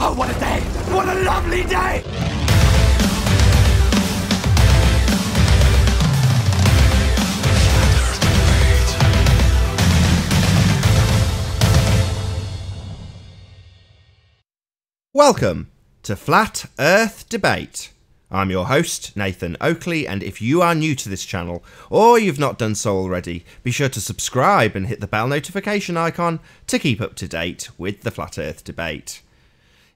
Oh, what a day! What a lovely day! Welcome to Flat Earth Debate. I'm your host, Nathan Oakley, and if you are new to this channel, or you've not done so already, be sure to subscribe and hit the bell notification icon to keep up to date with the Flat Earth Debate.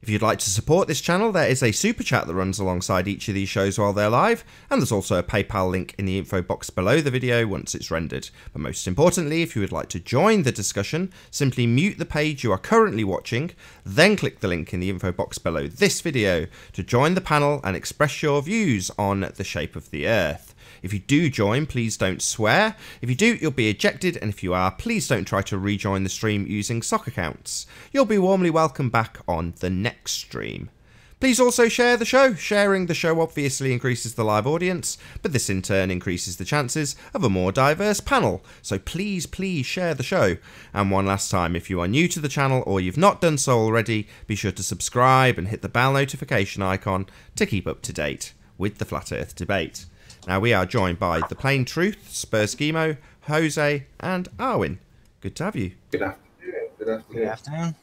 If you'd like to support this channel, there is a super chat that runs alongside each of these shows while they're live, and there's also a PayPal link in the info box below the video once it's rendered. But most importantly, if you would like to join the discussion, simply mute the page you are currently watching, then click the link in the info box below this video to join the panel and express your views on the shape of the Earth. If you do join, please don't swear. If you do, you'll be ejected, and if you are, please don't try to rejoin the stream using sock accounts. You'll be warmly welcome back on the next stream. Please also share the show. Sharing the show obviously increases the live audience, but this in turn increases the chances of a more diverse panel. So please share the show. And one last time, if you are new to the channel or you've not done so already, be sure to subscribe and hit the bell notification icon to keep up to date with the Flat Earth Debate. Now we are joined by The Plain Truth, Spurs Schemo, Jose, and Arwin. Good to have you. Good afternoon. Good afternoon.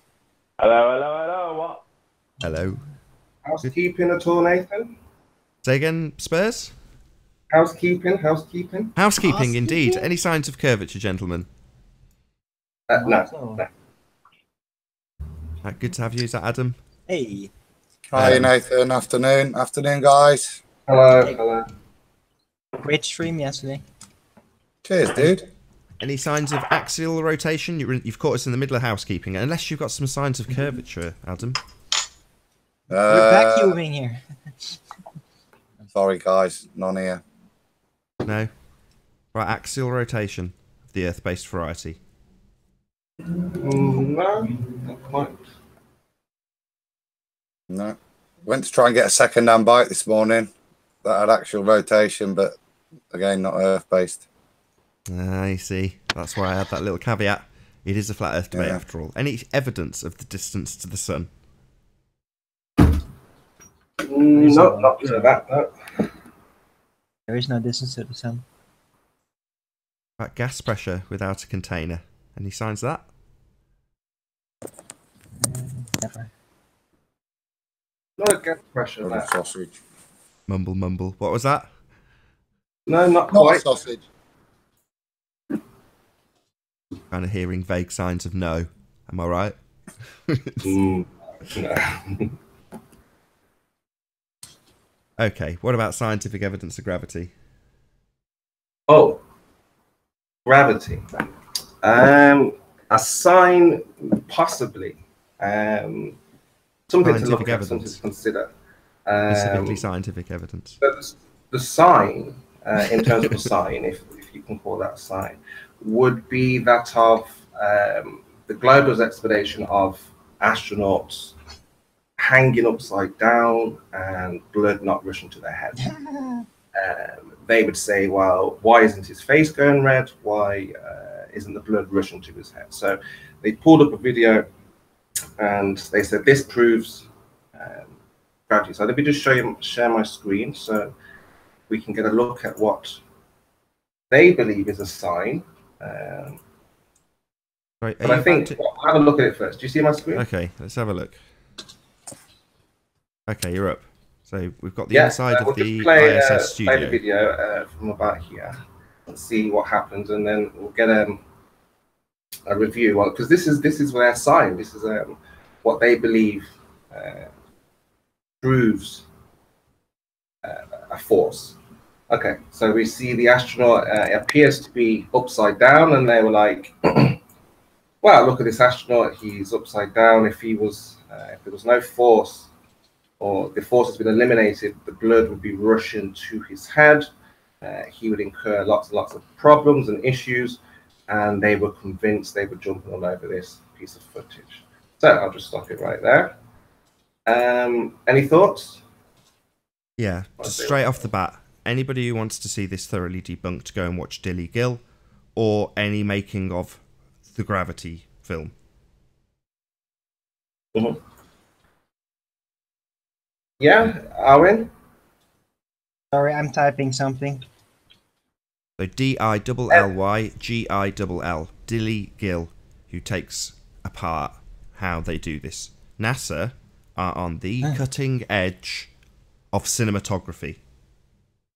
Hello, what? Hello. Housekeeping at all, Nathan? Say again, Spurs? Housekeeping? Housekeeping, indeed. Any signs of curvature, gentlemen? No. Good to have you. Is that Adam? Hey. Hi, Nathan. Afternoon, guys. Hello. Great stream yesterday. Cheers, dude. Any signs of axial rotation? You've caught us in the middle of housekeeping, unless you've got some signs of curvature, Adam. We're vacuuming here. Sorry, guys. None here. No? Right, axial rotation of the Earth-based variety. No, not quite. No. Went to try and get a second-hand bike this morning that had actual rotation, but again, not Earth-based. I see. That's why I had that little caveat. It is a flat Earth debate after all. Any evidence of the distance to the sun? No, not to that. No. There is no distance to the sun. Right, gas pressure without a container. Any signs of that? Never. Not a gas pressure. Or a That. sausage. Mumble. What was that? No, not Not a quite. sausage. Kind of hearing vague signs of no. Am I right? No. Okay, what about scientific evidence of gravity? Oh, gravity. A sign, possibly. Something to Scientific look at, evidence. something to consider. Specifically scientific evidence. But the sign, in terms of a sign, if you can call that a sign, would be that of the Global expedition of astronauts hanging upside down and blood not rushing to their head. They would say, well, why isn't his face going red? Why isn't the blood rushing to his head? So they pulled up a video and they said, this proves gravity. So let me just share my screen so we can get a look at what they believe is a sign. Right, But I think, I'll have a look at it first. Do you see my screen? Okay, let's have a look. Okay, you're up. So we've got the inside of we'll the play, ISS play the studio. video from about here and see what happens, and then we'll get a review. Well, because this is their sign. This is what they believe proves a force. Okay, so we see the astronaut appears to be upside down, and they were like, "Wow, look at this astronaut. He's upside down. If there was no force, or the force has been eliminated, the blood would be rushing to his head. He would incur lots and lots of problems and issues." And they were convinced, they were jumping all over this piece of footage. So I'll just stop it right there. Any thoughts? Yeah, just straight off the bat, anybody who wants to see this thoroughly debunked, go and watch Dilly Gill or any making of the Gravity film. Mm-hmm. Yeah, Arwen. Sorry, I'm typing something. So Dillygill, Dilly Gill, who takes apart how they do this. NASA are on the cutting edge of cinematography,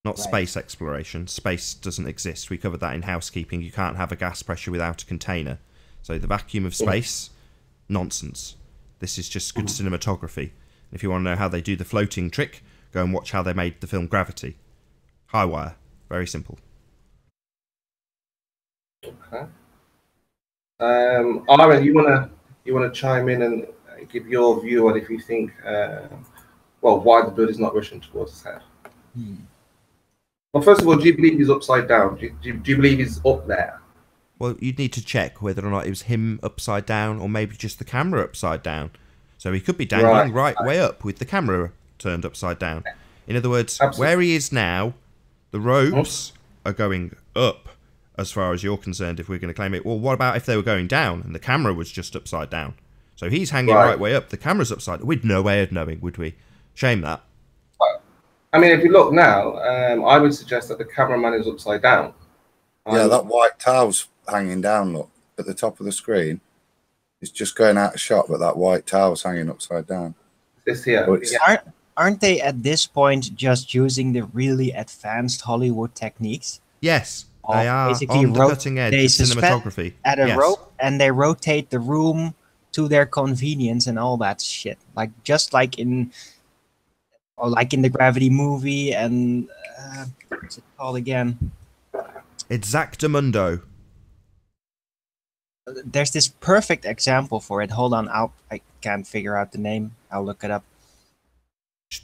not space exploration. Space doesn't exist. We covered that in housekeeping. You can't have a gas pressure without a container. So the vacuum of space, nonsense. This is just good cinematography. If you want to know how they do the floating trick, go and watch how they made the film Gravity. High wire. Very simple. Okay. Aaron, you wanna chime in and give your view on if you think why the bird is not rushing towards his head. Well, first of all, do you believe he's upside down? Do you believe he's up there? Well, you'd need to check whether or not it was him upside down or maybe just the camera upside down. So he could be dangling right way up with the camera turned upside down. In other words, where he is now, the ropes are going up as far as you're concerned, if we're going to claim it. Well, what about if they were going down and the camera was just upside down? So he's hanging right way up, the camera's upside down. We'd no way of knowing, would we? Shame that. I mean, if you look now, I would suggest that the cameraman is upside down. Yeah, that white towel's hanging down, look, at the top of the screen. It's just going out of shot, but that white towel's hanging upside down. This here. Aren't they at this point just using the really advanced Hollywood techniques? Yes, they are on the cutting edge of cinematography. At a rope, and they rotate the room to their convenience and all that shit. Like just like in the Gravity movie and what's it called again? Exactamundo. There's this perfect example for it. Hold on, I can't figure out the name. I'll look it up.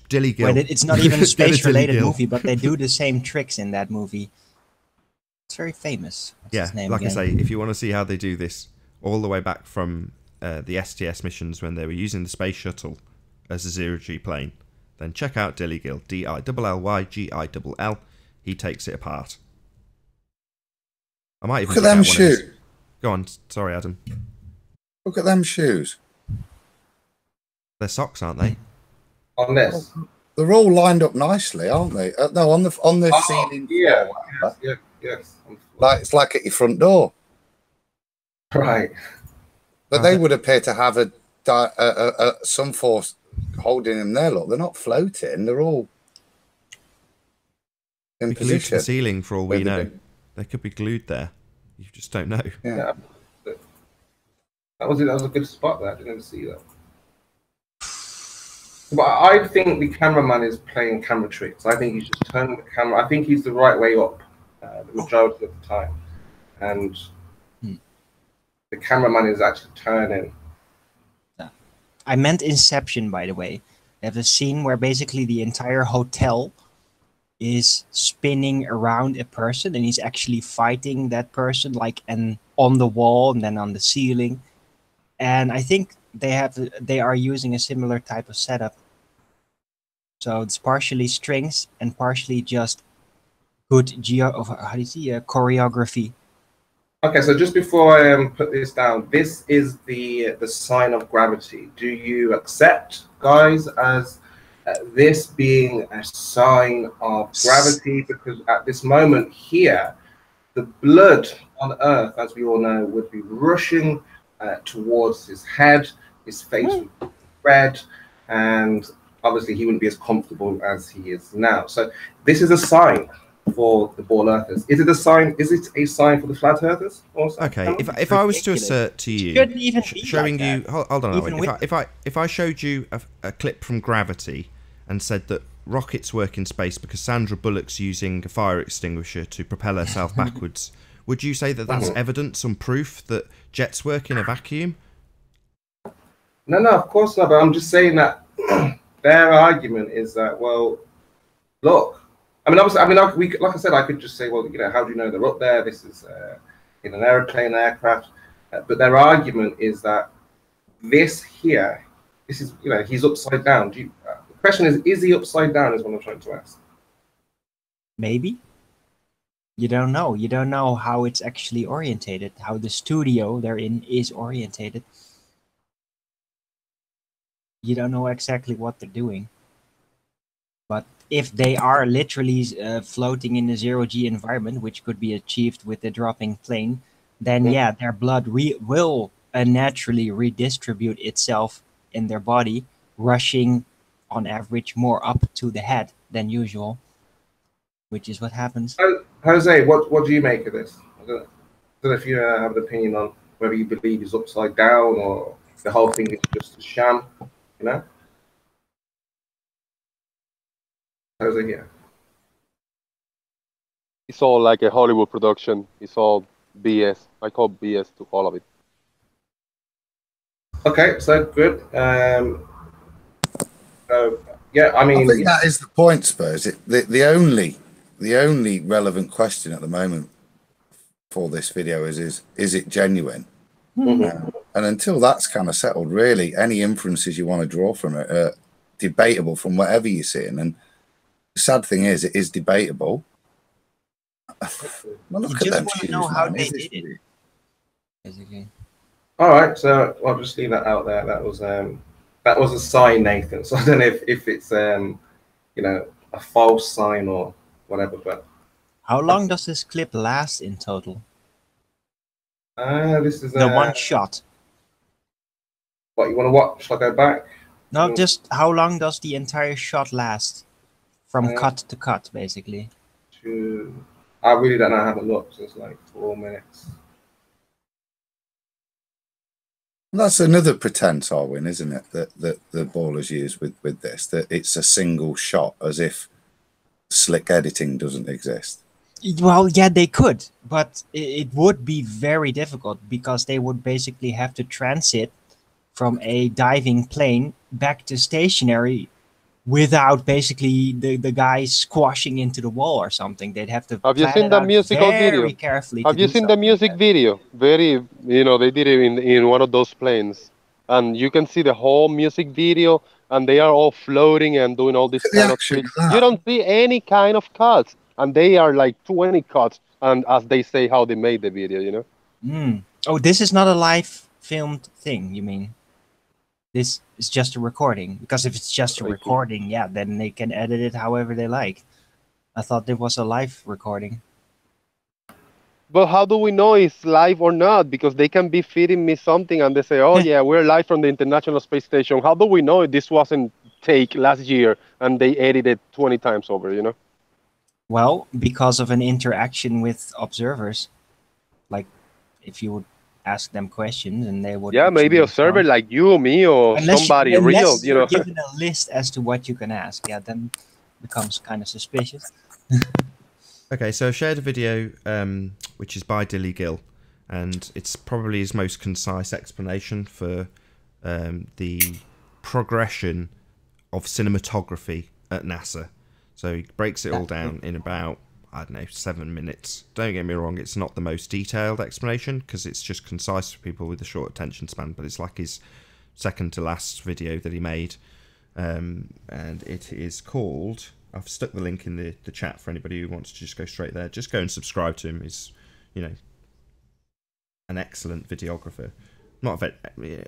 Dilly Gill. It's not even a space-related movie, but they do the same tricks in that movie. It's very famous. What's his name like again? I say, if you want to see how they do this, all the way back from the STS missions when they were using the space shuttle as a zero-G plane, then check out Dilly Gill, Dillyggill. He takes it apart. I might even look at them shoes. Go on, sorry, Adam. Look at them shoes. They're socks, aren't they? On this. They're all lined up nicely, aren't they? No, on the ceiling. Yeah. Yes. Like it's like at your front door. Right. But they would appear to have some force holding them there. Look, they're not floating. They're all in glued to position. the ceiling for all we know. They could be glued there. You just don't know. Yeah. That was a good spot there. I didn't see that. But I think the cameraman is playing camera tricks. I think he's just turning the camera. I think he's the right way up the majority of the time. And the cameraman is actually turning. I meant Inception, by the way. They have a scene where basically the entire hotel is spinning around a person and he's actually fighting that person, like on the wall and then on the ceiling. And I think they are using a similar type of setup. So it's partially strings and partially just good choreography. Okay, so just before I put this down, this is the sign of gravity. Do you accept, guys, as this being a sign of gravity? Because at this moment here, the blood on Earth, as we all know, would be rushing towards his head. His face would be red, and obviously he wouldn't be as comfortable as he is now. So this is a sign for the ball earthers. Is it a sign? Is it a sign for the flat earthers? Also? Okay, if I was to assert to you, showing you, hold on, if I showed you a clip from Gravity and said that rockets work in space because Sandra Bullock's using a fire extinguisher to propel herself backwards, would you say that that's evidence and proof that jets work in a vacuum? No, of course not. But I'm just saying that their argument is that, well, look. I mean, obviously, like I said, I could just say, well, how do you know they're up there? This is in an aircraft. But their argument is that this here, this is, he's upside down. The question is he upside down? Is what I'm trying to ask. Maybe. You don't know. You don't know how it's actually orientated, how the studio they're in is orientated. You don't know exactly what they're doing. But if they are literally floating in a zero-G environment, which could be achieved with the dropping plane, then yeah, their blood will naturally redistribute itself in their body, rushing on average more up to the head than usual, which is what happens. Jose, what do you make of this? I don't know if you have an opinion on whether you believe he's upside down or the whole thing is just a sham, you know? Jose here. It's all like a Hollywood production. It's all BS. I call BS to all of it. Okay, so good. Yeah, I mean, I think that is the point, Spurs. The only relevant question at the moment for this video is it genuine? And until that's kind of settled, really, any inferences you want to draw from it are debatable from whatever you're seeing. And the sad thing is, it is debatable. Well, look You at them just want to shoes, know how man. they Is this did it, really- basically. all right, so I'll just leave that out there. That was a sign, Nathan. So I don't know if it's you know, a false sign or whatever. But How long does this clip last in total? this is The one shot. what you want to watch. Shall I go back? No, just how long does the entire shot last? From cut to cut, basically. I really don't know. I haven't looked. So it's like 4 minutes. That's another pretense, Arwin, isn't it? That the ballers use with this, that it's a single shot, as if slick editing doesn't exist. Well, yeah, they could, but it would be very difficult because they would basically have to transit from a diving plane back to stationary without basically the guy squashing into the wall or something. They'd have to Have you plan seen it the out musical very video? carefully. Have to you do seen the something music like that. video? Very, they did it in one of those planes, and you can see the whole music video, and they are all floating and doing all this Look at the kind of action tricks. of that. You don't see any kind of cuts, and they are like 20 cuts, and as they say, how they made the video, you know? Oh, this is not a live filmed thing, you mean? This is just a recording? Because if it's just a recording, yeah, then they can edit it however they like. I thought there was a live recording. But how do we know it's live or not? Because they can be feeding me something and they say, oh, yeah, we're live from the International Space Station. How do we know this wasn't take last year and they edited 20 times over, you know? Well, because of an interaction with observers. Like, if you would ask them questions and they would... Yeah, maybe a respond. server like you, me, or somebody real, you know? Given a list as to what you can ask, yeah, then it becomes kind of suspicious. Okay, so I shared a video which is by Dilly Gill, and it's probably his most concise explanation for the progression of cinematography at NASA. So he breaks it all down in about, I don't know, 7 minutes. Don't get me wrong, it's not the most detailed explanation because it's just concise for people with a short attention span, but it's like his second to last video that he made, and it is called... I've stuck the link in the chat for anybody who wants to just go straight there. Just go and subscribe to him. He's, you know, an excellent videographer. Not a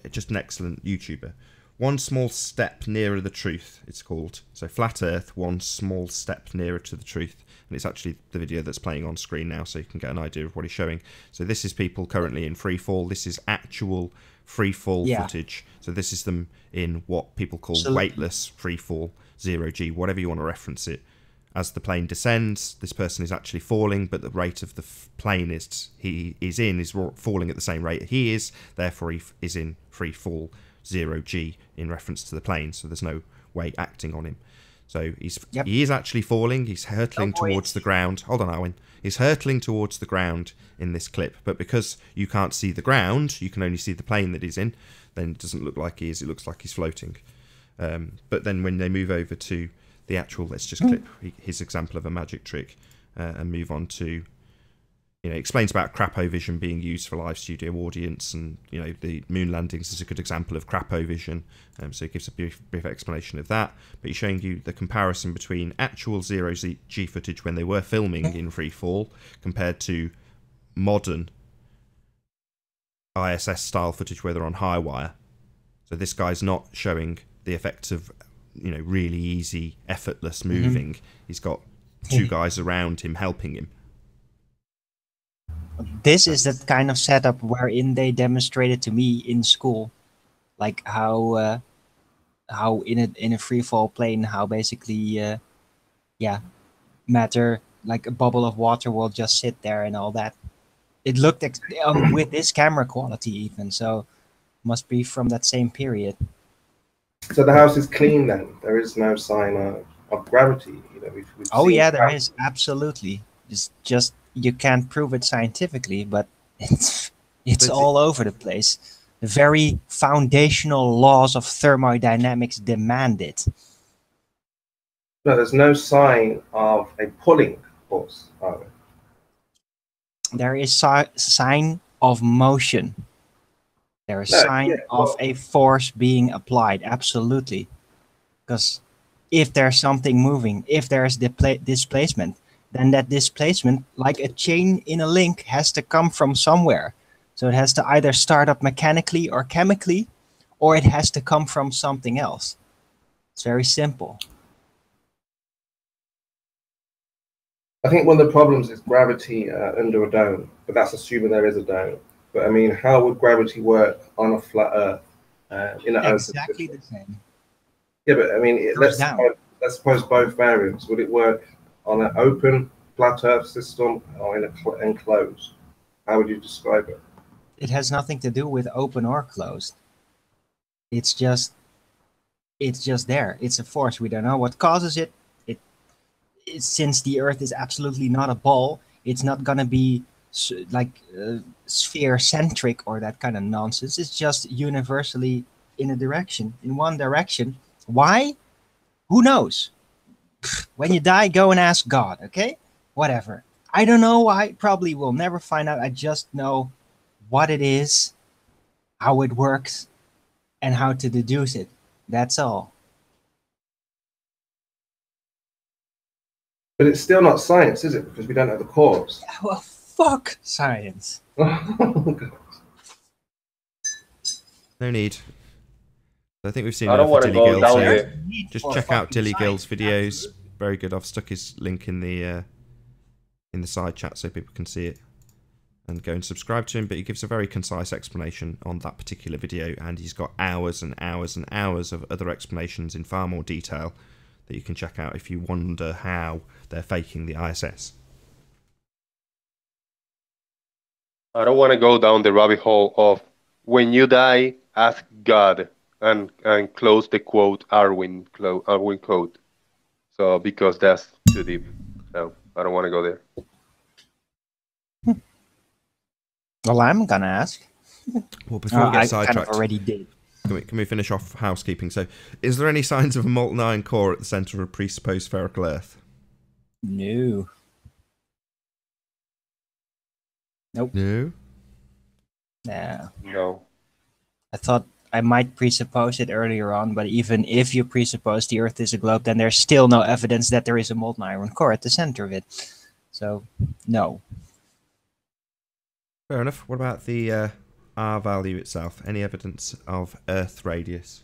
just an excellent YouTuber. One Small Step Nearer the Truth, it's called. So Flat Earth, One Small Step Nearer to the Truth. And it's actually the video that's playing on screen now, so you can get an idea of what he's showing. So this is people currently in free fall. This is actual free fall footage. So this is them in what people call weightless free fall. 0G, whatever you want to reference it. As the plane descends, this person is actually falling, but the rate of the plane is falling at the same rate he is, therefore he is in free fall 0G in reference to the plane, so there's no weight acting on him. So he is actually falling, he's hurtling towards the ground. Hold on, Alwyn. He's hurtling towards the ground in this clip, but because you can't see the ground, you can only see the plane that he's in, then it doesn't look like he is, it looks like he's floating. But then when they move over to the actual, let's just clip his example of a magic trick and move on to, you know, explains about crapovision being used for live studio audience, and, you know, the moon landings is a good example of crapovision. So it gives a brief explanation of that. But he's showing you the comparison between actual 0G footage when they were filming in free fall compared to modern ISS style footage where they're on high wire. So this guy's not showing the effects of really easy, effortless moving. He's got 2 guys around him helping him. This is that kind of setup wherein they demonstrated to me in school, like how in a free fall plane, how basically matter, like a bubble of water will just sit there and all that. It looked with this camera quality even, so must be from that same period. So the house is clean then. There is no sign of gravity. We've There is, absolutely. It's just you can't prove it scientifically, but it's all over the place. The very foundational laws of thermodynamics demand it. No, there's no sign of a pulling force, are there? There is sign of motion. There is sign of a force being applied, absolutely. Because if there's something moving, if there's displacement, then that displacement, like a chain in a link, has to come from somewhere. So it has to either start up mechanically or chemically, or it has to come from something else. It's very simple. I think one of the problems is gravity under a dome, but that's assuming there is a dome. But I mean, how would gravity work on a flat Earth? Exactly the same. Yeah, but I mean, let's suppose both variants. Would it work on an open flat Earth system or in an enclosed? How would you describe it? It has nothing to do with open or closed. It's just there. It's a force. We don't know what causes it. Since the Earth is absolutely not a ball, it's not gonna be like sphere-centric or that kind of nonsense. It's just universally in one direction. Why? Who knows? When you die, go and ask God, okay? Whatever. I don't know why. Probably will never find out. I just know what it is, how it works, and how to deduce it. That's all. But it's still not science, is it? Because we don't have the cause. Well, fuck science. No need. I think we've seen I don't want to go down here. Just check out Dilly Gill's videos. Very good. I've stuck his link in the side chat so people can see it and go and subscribe to him. But he gives a very concise explanation on that particular video, and he's got hours and hours and hours of other explanations in far more detail that you can check out if you wonder how they're faking the ISS. I don't want to go down the rabbit hole of when you die, ask God and close the quote Arwin quote. So because that's too deep. No, I don't want to go there. Well, I'm gonna ask. Well, before we get sidetracked, kind of already did. Can we finish off housekeeping? So, is there any signs of a molten iron core at the centre of a presupposed spherical Earth? No. Nope. No? Nah. No. I thought I might presuppose it earlier on, but even if you presuppose the Earth is a globe, then there's still no evidence that there is a molten iron core at the center of it. So, no. Fair enough. What about the R value itself? Any evidence of Earth radius?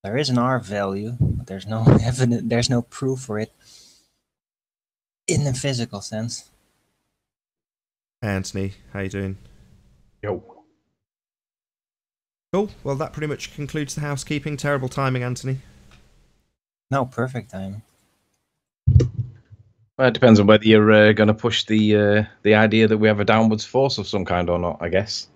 There is an R value, but there's no evidence. There's no proof for it in the physical sense. Anthony, how you doing? Yo. Cool. Well, that pretty much concludes the housekeeping. Terrible timing, Anthony. No, perfect timing. Well, it depends on whether you're going to push the idea that we have a downwards force of some kind or not, I guess.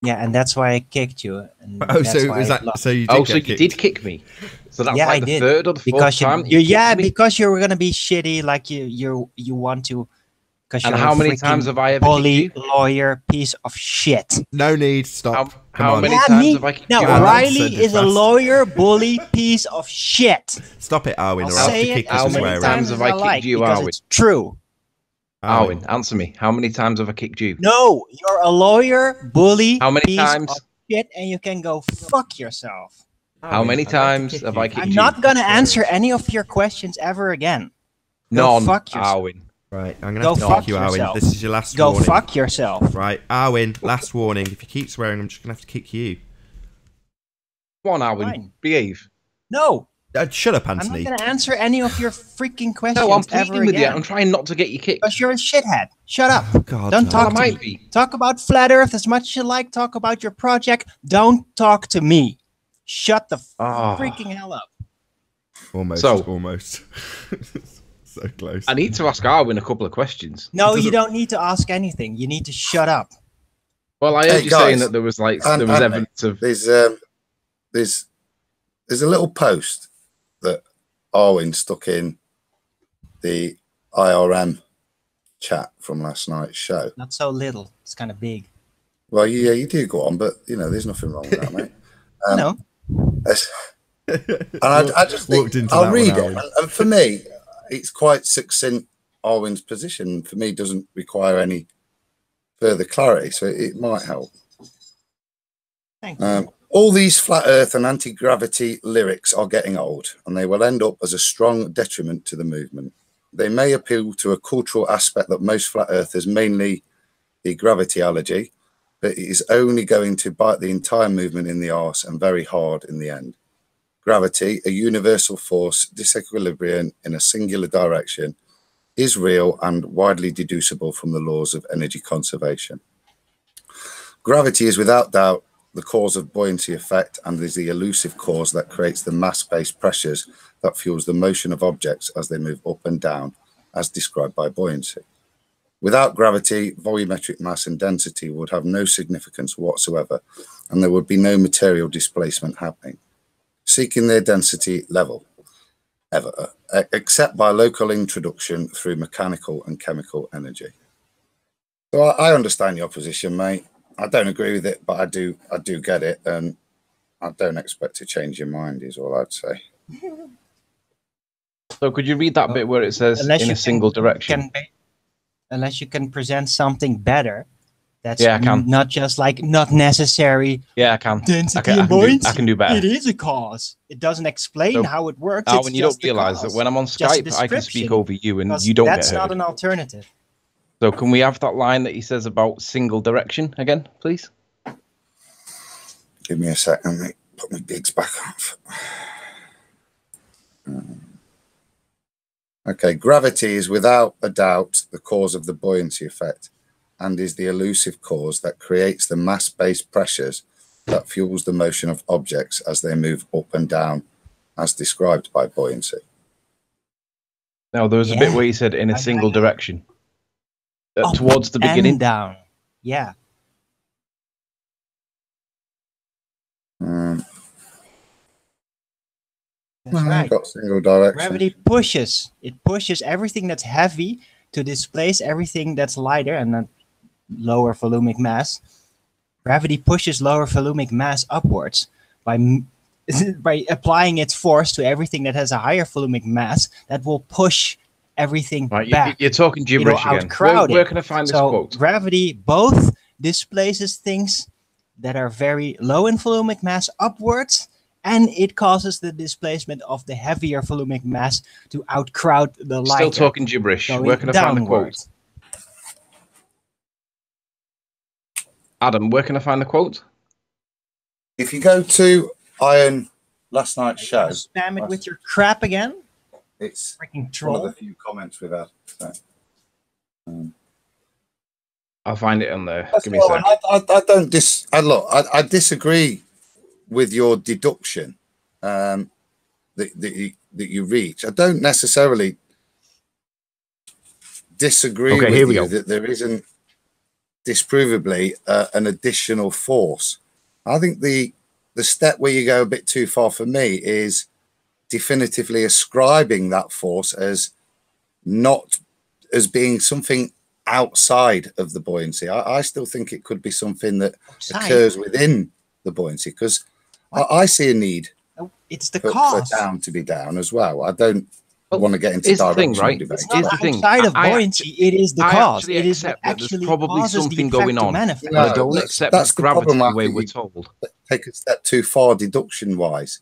Yeah, and that's why I kicked you. And Oh, so is that so? You did you did kick me. So that's yeah, like the third or the fourth time. Because you were gonna be shitty, like you want to. And how many times have I ever bully, kicked you? lawyer, piece of shit. No need. Stop. How many times have I kicked no, you? Riley is a lawyer, bully, piece of shit. Stop it, Arwin, I'll or I'll have to say kick it you as somewhere many around. times have as I I kicked like, you, because Arwin? it's true. Arwin, answer me. How many times have I kicked you? No, you're a lawyer, bully, How many piece times? of shit, and you can go fuck yourself. How many times have I kicked I'm you? not gonna answer any of your questions ever again. None, fuck yourself. Arwin. Right, I'm going to have to kick you, Arwin. This is your last Go warning. fuck yourself. Right, Arwin, last warning. If you keep swearing, I'm just going to have to kick you. Come on, Alwyn, Fine. behave. No, Shut up, I'm Anthony. not going to answer any of your freaking questions No, I'm ever pleading with you. again. I'm trying not to get you kicked. Because you're a shithead. Shut up. Oh, God, Don't no. talk Well, I to might me. be. Talk about flat Earth as much as you like. Talk about your project. Don't talk to me. Shut the freaking hell up. Almost. So- Almost. So close. I need to ask Alwyn a couple of questions. No, you don't need to ask anything. You need to shut up. Well, I heard Hey, you guys, saying that there was evidence of. There's a little post that Arwin stuck in the IRM chat from last night's show. Not so little. It's kind of big. Well, yeah, you do go on, but you know, there's nothing wrong with that, mate. No. And I just think I'll read it. And for me, it's quite succinct. Arwin's position for me doesn't require any further clarity, so it might help. Thank you. All these flat earth and anti-gravity lyrics are getting old, and they will end up as a strong detriment to the movement. They may appeal to a cultural aspect that most flat earthers, mainly the gravity allergy, but it is only going to bite the entire movement in the arse and very hard in the end. Gravity, a universal force, disequilibrium in a singular direction, is real and widely deducible from the laws of energy conservation. Gravity is without doubt the cause of buoyancy effect and is the elusive cause that creates the mass-based pressures that fuels the motion of objects as they move up and down, as described by buoyancy. Without gravity, volumetric mass and density would have no significance whatsoever, and there would be no material displacement happening, seeking their density level, ever, except by local introduction through mechanical and chemical energy. So I understand your position, mate. I don't agree with it, but I do get it, and I don't expect to change your mind, is all I'd say. So could you read that bit where it says in a single direction? Unless you can present something better, that's Yeah, I can. not just like not necessary. Yeah, I can. Density I and can buoyancy. I can do better. It is a cause. It doesn't explain So, how it works. Alwyn, you don't just a realise that cause. when I'm on Just a Skype, I can speak description, over you and because you don't that's get not heard. an alternative. So can we have that line that he says about single direction again, please? Give me a second, mate. Put my gigs back on. Okay, gravity is without a doubt the cause of the buoyancy effect and is the elusive cause that creates the mass-based pressures that fuels the motion of objects as they move up and down, as described by buoyancy. Now, there was a bit where he said in a single direction. Towards the beginning. And down. Yeah. That's right. Got single direction. Gravity pushes. It pushes everything that's heavy to displace everything that's lighter and then lower volumic mass. Gravity pushes lower volumic mass upwards by applying its force to everything that has a higher volumic mass that will push everything back. You're talking gibberish again. Where can I find this quote? Gravity both displaces things that are very low in volumic mass upwards, and it causes the displacement of the heavier volumic mass to outcrowd the lighter. Still talking gibberish. Where can I find the quote? Adam, where can I find the quote? If you go to Iron last night's show, spam it with your crap again. It's freaking troll. One of the few comments we've had. So, I'll find it on there. Give me a sec. I disagree with your deduction that you reach. I don't necessarily disagree with you that there isn't disprovably an additional force. I think the step where you go a bit too far for me is definitively ascribing that force as being something outside of the buoyancy. I still think it could be something that occurs within the buoyancy, because I see a need it's the for down to be down as well. I don't want to get into directional debate. It's not outside of buoyancy, it is the cause. It is that actually there's probably something going on. But I don't accept that's the gravity problem, the way we're told. Take a step too far deduction-wise.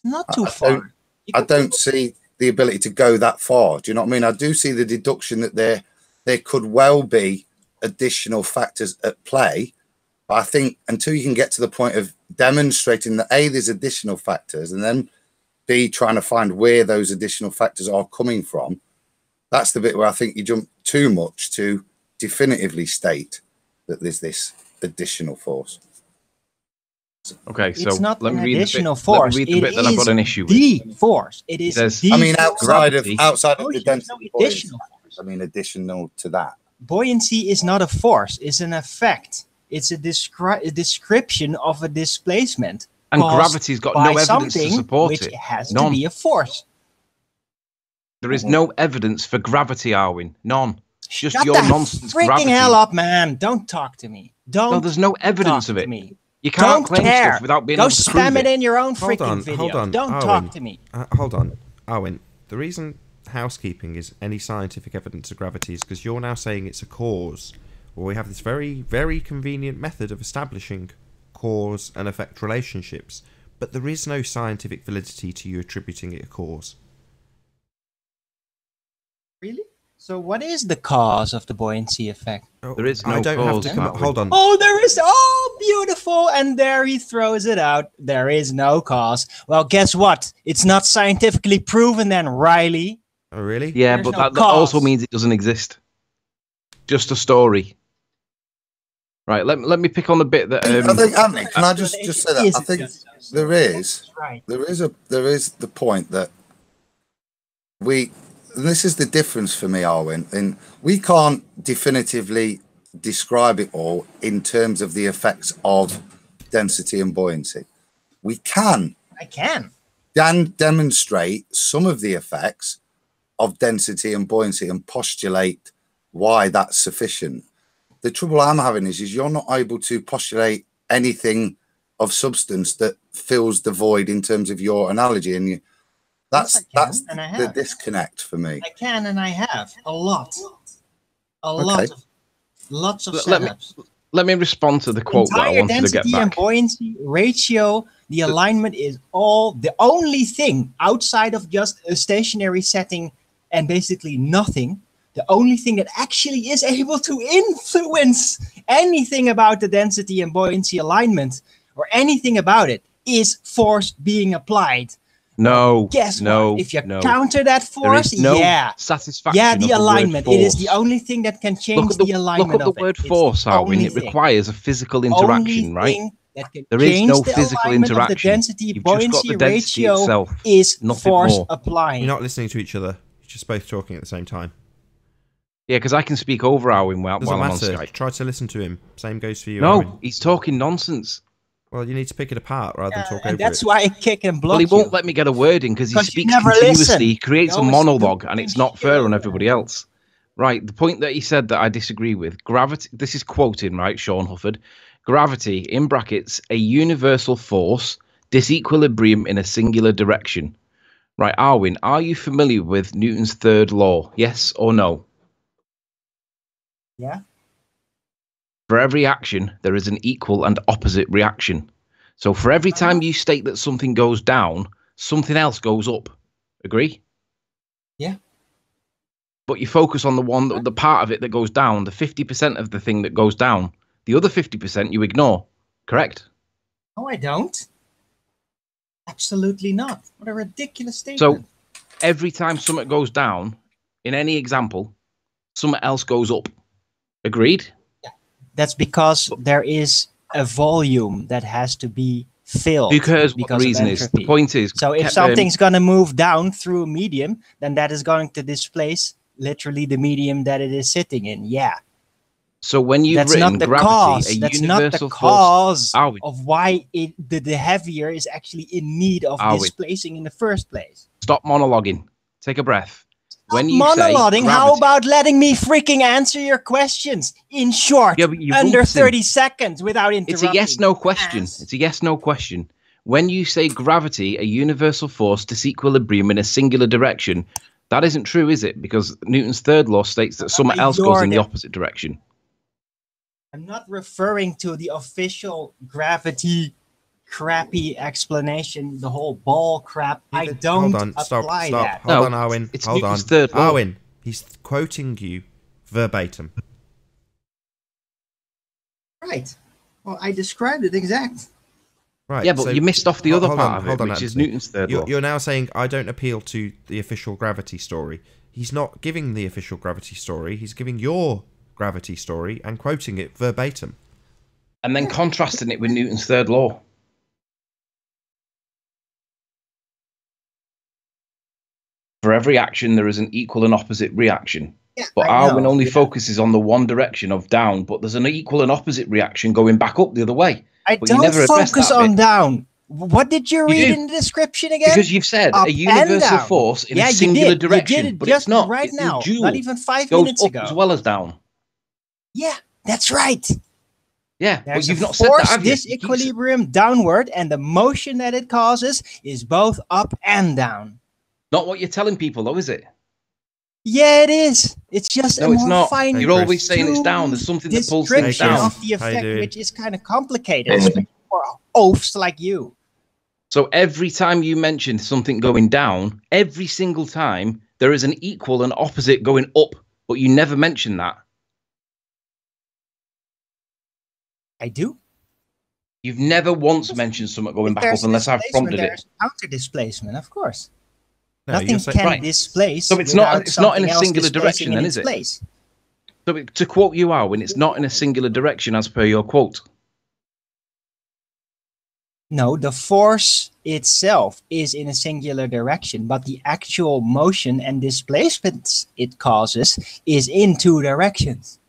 Not too far. I don't see the ability to go that far. Do you know what I mean? I do see the deduction that there could well be additional factors at play. But I think until you can get to the point of demonstrating that A, there's additional factors, and then B, trying to find where those additional factors are coming from. That's the bit where I think you jump too much to definitively state that there's this additional force. Okay, so it's not let an me read additional the bit, force. Let me read the bit that I've got an issue with. The force. It is Says- the I mean, force. outside of Buoyancy. the density, No additional force. I mean, additional to that. Buoyancy is not a force. It's an effect. It's a description of a displacement. And caused gravity's got by no evidence to something support which it. has None. to be a force. There is no evidence for gravity, Arwin. None. Just Shut your the nonsense freaking gravity. hell up, man! Don't talk to me. Don't. No, there's no evidence talk of to it. me. You can't Don't claim care. stuff without being Go able to prove spam it it. in your own Hold freaking on, video. hold on, Don't Arwen. talk to me. Hold on, Arwen. The reason housekeeping is any scientific evidence of gravity is because you're now saying it's a cause. Well, we have this very, very convenient method of establishing cause and effect relationships, but there is no scientific validity to you attributing it a cause. Really? So what is the cause of the buoyancy effect? Oh, There is no I don't cause, have to come. Arwen. Hold on. Oh, there is. Oh, beautiful. And there he throws it out. There is no cause. Well, guess what? It's not scientifically proven then, Riley. Oh, really? Yeah, There's but no that also cause. means it doesn't exist. Just a story. Right, let me pick on the bit that... I think, Anthony, can I just It say that? is I think just- there is Right. there is the point that this is the difference for me, Arwen, and we can't definitively describe it all in terms of the effects of density and buoyancy. We can I can. demonstrate some of the effects of density and buoyancy and postulate why that's sufficient. The trouble I'm having is you're not able to postulate anything of substance that fills the void in terms of your analogy, and that's and I the have. disconnect for me. I can and I have a lot. Okay. Lots of Let me- setups. Let me respond to the quote that I Entire wanted to get density and back. buoyancy ratio, the alignment is all the only thing outside of just a stationary setting and basically nothing. The only thing that actually is able to influence anything about the density and buoyancy alignment or anything about it is force being applied. No, Guess no, what? If you no. counter that There force, is no yeah. satisfaction Yeah, of the word alignment. It is the force. only thing that can change Look at the alignment look of up the word it. It's force, the Arwin. only It thing. requires a physical Only interaction, right? thing that can There is change no the physical alignment of the interaction. density You've just got buoyancy the density ratio itself, is nothing force more. applying. You're not listening to each other. You're just both talking at the same time. Yeah, because I can speak over Arwin while Doesn't I'm on matter. Skype. Try to listen to him. Same goes for you. No, Arwen. he's talking nonsense. Well, you need to pick it apart rather than talk and over that's it. why I kick and block Well, he won't you. let me get a word in because he 'Cause you speaks never continuously. listen. He creates You a always monologue, do and it's and not shit fair on over everybody else. Right, the point that he said that I disagree with, gravity, this is quoting, right, Sean Hufford, gravity, in brackets, a universal force, disequilibrium in a singular direction. Right, Arwin, are you familiar with Newton's third law? Yes or no? Yeah. For every action, there is an equal and opposite reaction. So for every time you state that something goes down, something else goes up. Agree? Yeah. But you focus on the part of it that goes down, the 50% of the thing that goes down. The other 50% you ignore. Correct? No, I don't. Absolutely not. What a ridiculous So statement. every time something goes down, in any example, something else goes up. Agreed? That's because there is a volume that has to be filled. Who cares what the because of reason is? The entropy. point is... So if something's going to move down through a medium, then that is going to displace literally the medium that it is sitting in. Yeah. So when you've That's written not the gravity, cause. a That's not the universal cause Arwin. of why the heavier is actually in need of Arwin. displacing in the first place. Stop monologuing. Take a breath. When you Monologuing, say how gravity- about letting me freaking answer your questions in short, Yeah, but you under won't listen. 30 seconds without interrupting? It's a yes-no question. Ass. It's a yes-no question. When you say gravity, a universal force, disequilibrium in a singular direction, that isn't true, is it? Because Newton's third law states that something else goes in the opposite direction. I'm not referring to the official gravity crappy explanation, the whole ball crap. I don't Hold on, stop. that. Hold No, on, Arwen. it's Hold on. Newton's third law. Arwen, he's quoting you verbatim. Right. Well, I described it exact. Right. Yeah, but so you missed off the other part of it, which Anthony. is Newton's third law. You're now saying I don't appeal to the official gravity story. He's not giving the official gravity story. He's giving your gravity story and quoting it verbatim. And then contrasting it with Newton's third law. For every action, there is an equal and opposite reaction. Yeah, But I know, Arwin only yeah. focuses on the one direction of down, but there's an equal and opposite reaction going back up the other way. I But you don't never addressed focus that on bit. down. What did you read do. in the description again? Because you've said Up a and universal down. force in Yeah, a you singular did. You direction, did it but just it's not. right It's now, a dual. not even 5 It goes minutes up ago. as well as down. Yeah, that's right. Yeah, There's but you've a not said force that, have you? You keep disequilibrium downward, and the motion that it causes is both up and down. Not what you're telling people, though, is it? Yeah, it is. It's just No, a it's more not. fine. You're always saying it's down. There's something that pulls things description down. of the How you effect, doing? which is kind of complicated, especially for oafs like you. So every time you mention something going down, every single time there is an equal and opposite going up, but you never mention that. I do. You've never once mentioned something going If back there's up unless I've displacement, prompted it. there's counter displacement, of course. No, Nothing you're saying- can right. displace. So it's not- without it's not in a something else singular displacing direction in then, its is it? place. So to quote you, Arwin, it's not in a singular direction as per your quote. No, the force itself is in a singular direction, but the actual motion and displacement it causes is in two directions.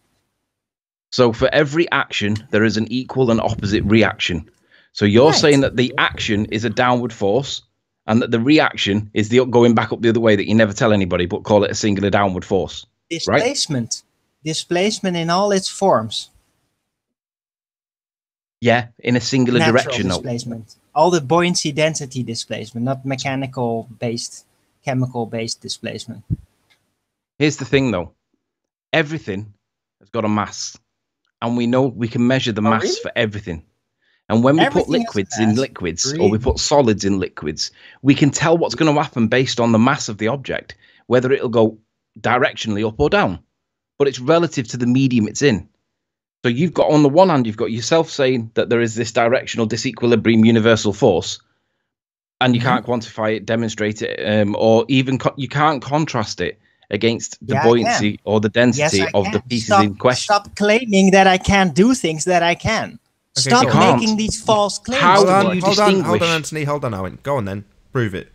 So for every action, there is an equal and opposite reaction. So you're Right. saying that the action is a downward force and that the reaction is the going back up the other way that you never tell anybody, but call it a singular downward force. Right. Displacement in all its forms. Yeah, in a singular Natural direction. No. displacement. All the buoyancy density displacement, not mechanical based, chemical based displacement. Here's the thing, though. Everything has got a mass, and we know we can measure the mass really? for everything. And when we put Everything has a liquids in mass? liquids, or Really? we put solids in liquids, we can tell what's going to happen based on the mass of the object, whether it'll go directionally up or down. But it's relative to the medium it's in. So you've got, on the one hand, you've got yourself saying that there is this directional disequilibrium universal force, and you can't quantify it, demonstrate it, or even you can't contrast it against the Yeah, I buoyancy or the density Yes, I of can. the pieces Stop, in question. Stop claiming that I can't do things that I can. Stop you can't. making these false claims. How Hold do on, you hold on, distinguish? Anthony. Hold on, Owen. Go on then. Prove it.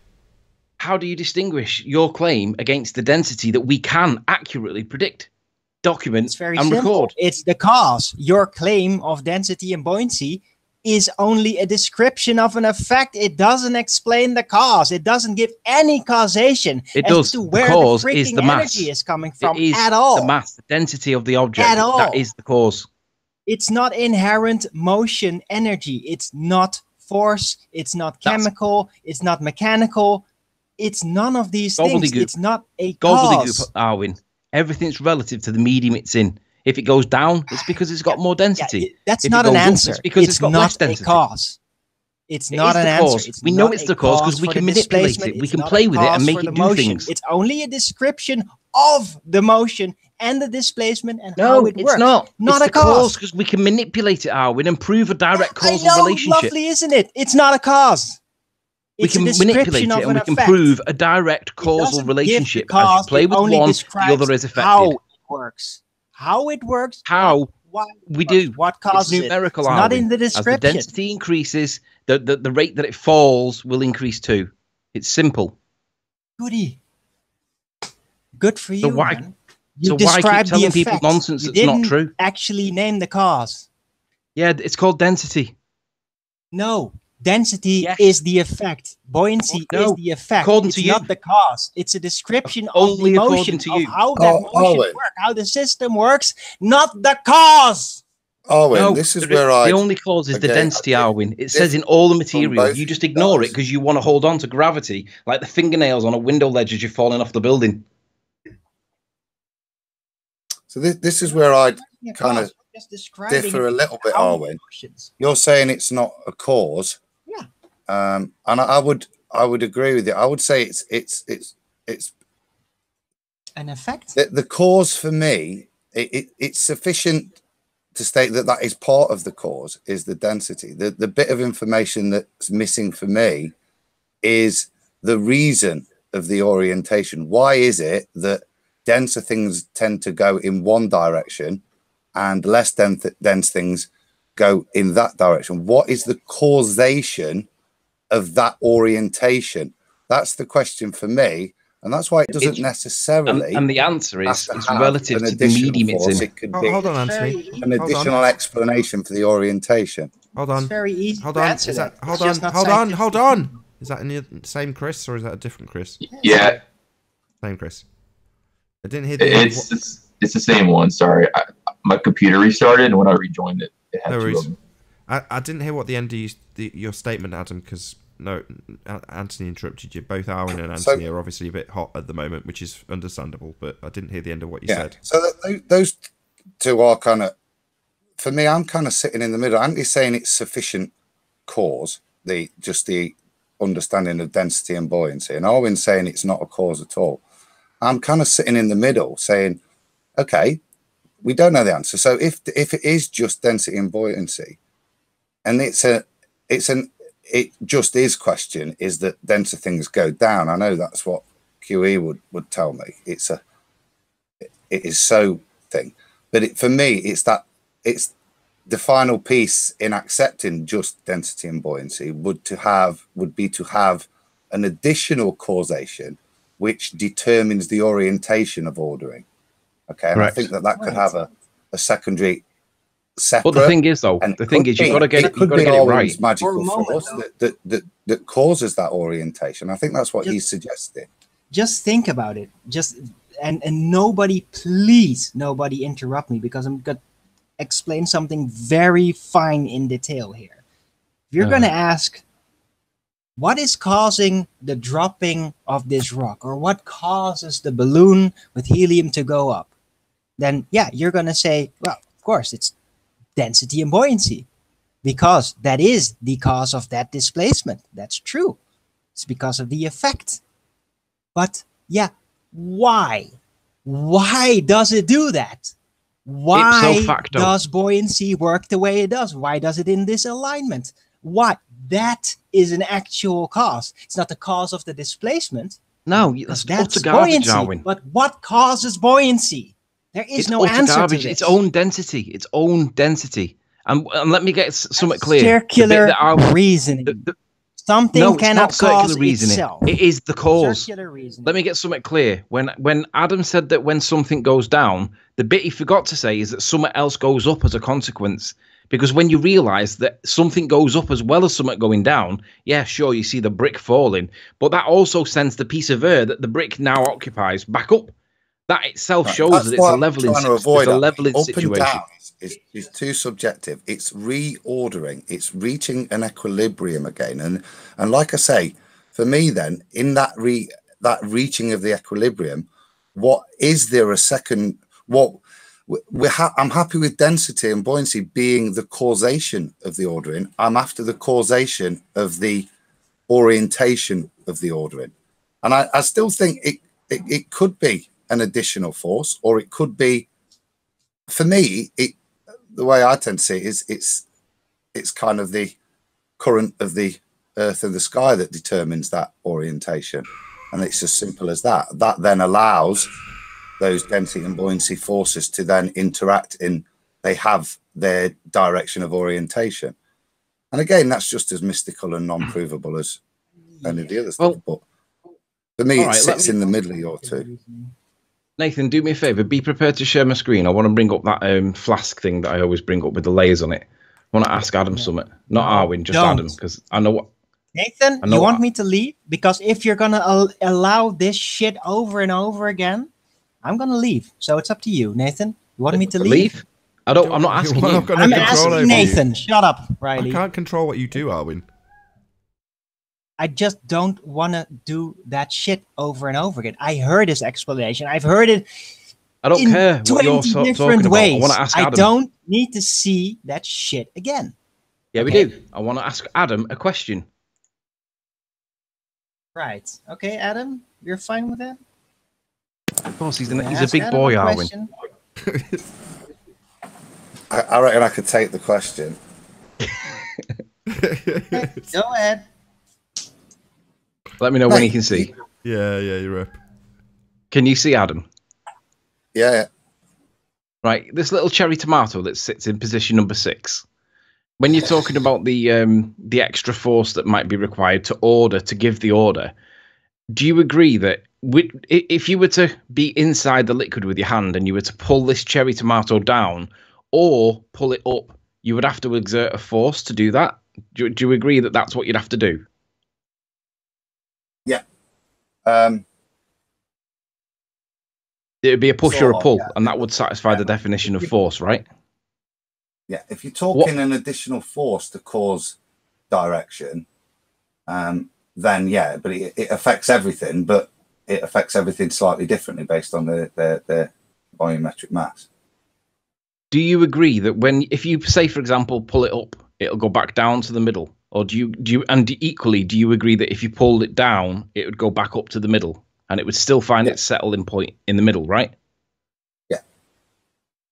How do you distinguish your claim against the density that we can accurately predict, document, It's very and simple. record? It's the cause. Your claim of density and buoyancy is only a description of an effect. It doesn't explain the cause. It doesn't give any causation It as does. to The where cause the is freaking the mass. energy is coming from It is at all. the mass, the density of the object. At all. That is the cause. It's not inherent motion energy. It's not force. It's not chemical. It's not mechanical. It's none of these things. Gobbledygook. It's not a Gobbledygook, cause. Arwin. Everything's relative to the medium it's in. If it goes down, it's because it's got more density. That's If it not an goes up, answer. it's because it's got not less a density. cause. It's It not is an the answer. cause. It's We know not it's a the cause 'cause we for can the manipulate displacement. it. We It's can not play a with it and cause make for it the do motion. things. It's only a description of the motion and the displacement and No, how it it's works. not. Not it's a the cause cause. because we can manipulate it, Arwin, and prove a direct causal I know, relationship. lovely, isn't it? It's not a cause. We It's can a manipulate description it of and an we can effect. prove a direct It causal doesn't give the relationship. As cause, you play it with only one, the describes other is affected. how it works. How it works. How why it we works, do. What It's causes it. numerical, It's not Arwin. in the As the description. density increases, the rate that it falls will increase too. It's simple. Goody. Good for you, So why- man. You so why keep described the telling people effect. nonsense You that's not didn't true? actually name the cause. Yeah, it's called density. No. Density Yes. is the effect. Buoyancy No, is the effect. according It's to you. not the cause. It's a description of Only the according motion, to of you. how that Oh, motion Owen. works, how the system works, not the cause. Owen, No, this is the where I. only cause is the again, density, I- Arwin. It says in all the material. both You just ignore it sides. because you want to hold on to gravity, like the fingernails on a window ledge as you're falling off the building. So this is where I Yeah, kind cause. of Just describing differ a little bit, how it Arwin. functions. You're saying it's not a cause. Yeah. And I would agree with you. I would say it's An effect? the cause for me. It's sufficient to state that that is part of the cause is the density. The bit of information that's missing for me is the reason of the orientation. Why is it that denser things tend to go in one direction and less dense things go in that direction? What is the causation of that orientation? That's the question for me. And that's why it doesn't necessarily. And the answer is it's relative to the medium it's in. It could be Hold on, Anthony. an additional explanation for the orientation. Hold on. It's very easy. Hold to on. answer Is that, that. hold It's on. just not Hold on. scientific. Hold on. Is that in the same Chris or is that a different Chris? Yeah, Same Chris. I didn't hear the it's the same one. Sorry, my computer restarted, and when I rejoined it, it had No two worries. of them. I didn't hear what the end of your statement, Adam, because Anthony interrupted you. Both Arwen and Anthony are obviously a bit hot at the moment, which is understandable, but I didn't hear the end of what you said. So those two are kind of, for me, I'm kind of sitting in the middle. Andy's saying it's sufficient cause, just the understanding of density and buoyancy, and Arwen's saying it's not a cause at all. I'm kind of sitting in the middle saying, okay, we don't know the answer. So if it is just density and buoyancy, and it just is question is that denser things go down. I know that's what QE would tell me. It is so thing, but for me, it's the final piece in accepting just density and buoyancy would be to have an additional causation which determines the orientation of ordering. Okay, and Correct. I think that could have a secondary separate. But the thing is, though, and the thing is, you've got to get it Darwin's right. magical For a moment, force that causes that orientation. I think that's what he's suggesting. Just think about it. And nobody, please, nobody interrupt me because I'm going to explain something very fine in detail here. If you're going to ask, what is causing the dropping of this rock, or what causes the balloon with helium to go up? Then, yeah, you're going to say, well, of course, it's density and buoyancy, because that is the cause of that displacement. That's true. It's because of the effect. But, yeah, why? Why does it do that? Why Ipso facto. does buoyancy work the way it does? Why does it in this alignment? Why? That is an actual cause. It's not the cause of the displacement. No, that's utter garbage, buoyancy. Darwin. But what causes buoyancy? There is It's no utter answer garbage. to this. Its own density. And let me get something clear. Circular reasoning. Something No, it's cannot not circular cause reasoning. itself. It is the cause. Circular reasoning. Let me get something clear. When Adam said that when something goes down, the bit he forgot to say is that something else goes up as a consequence. Because when you realise that something goes up as well as something going down, yeah, sure, you see the brick falling, but that also sends the piece of air that the brick now occupies back up. That itself shows that it's a leveling situation. And down is too subjective. It's reordering. It's reaching an equilibrium again. And like I say, for me, then in that reaching of the equilibrium, what is there a second? I'm happy with density and buoyancy being the causation of the ordering. I'm after the causation of the orientation of the ordering, and I still think it could be an additional force, or it could be, for me, the way I tend to see it is it's kind of the current of the earth and the sky that determines that orientation, and it's as simple as that. That then allows those density and buoyancy forces to then interact they have their direction of orientation. And again, that's just as mystical and non-provable as any of the other stuff. But for me, it sits in the middle of your two. Nathan, do me a favour. Be prepared to share my screen. I want to bring up that flask thing that I always bring up with the layers on it. I want to ask Adam something. Not Arwen, just Adam, because I know what... Nathan, you want me to leave? Because if you're going to allow this shit over and over again, I'm going to leave. So it's up to you, Nathan. You want me to leave? I'm not asking you. I'm asking Nathan. Shut up, Riley. I can't control what you do, Arwen. I just don't want to do that shit over and over again. I heard his explanation. I've heard it. I don't care what you're talking about. I want to ask Adam. I don't need to see that shit again. Yeah, we do. I want to ask Adam a question. Right. Okay, Adam, you're fine with that? Of course, he's a big boy, Arwen. I reckon I could take the question. Go ahead. Let me know when you can see. Yeah, you're up. Can you see Adam? Yeah. Right, this little cherry tomato that sits in position number 6. When you're talking about the extra force that might be required to give the order, do you agree that if you were to be inside the liquid with your hand and you were to pull this cherry tomato down or pull it up, you would have to exert a force to do that? Do you agree that that's what you'd have to do? Yeah. It would be a push or a pull, yeah. and that would satisfy the definition of force, right? Yeah. If you're talking an additional force to cause direction, then yeah, but it affects everything, but it affects everything slightly differently based on the volumetric mass. Do you agree that if you say, for example, pull it up, it'll go back down to the middle? Or do you equally, do you agree that if you pulled it down, it would go back up to the middle and it would still find its settling point in the middle, right? Yeah.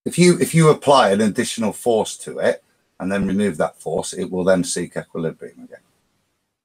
If you apply an additional force to it and then remove that force, it will then seek equilibrium again.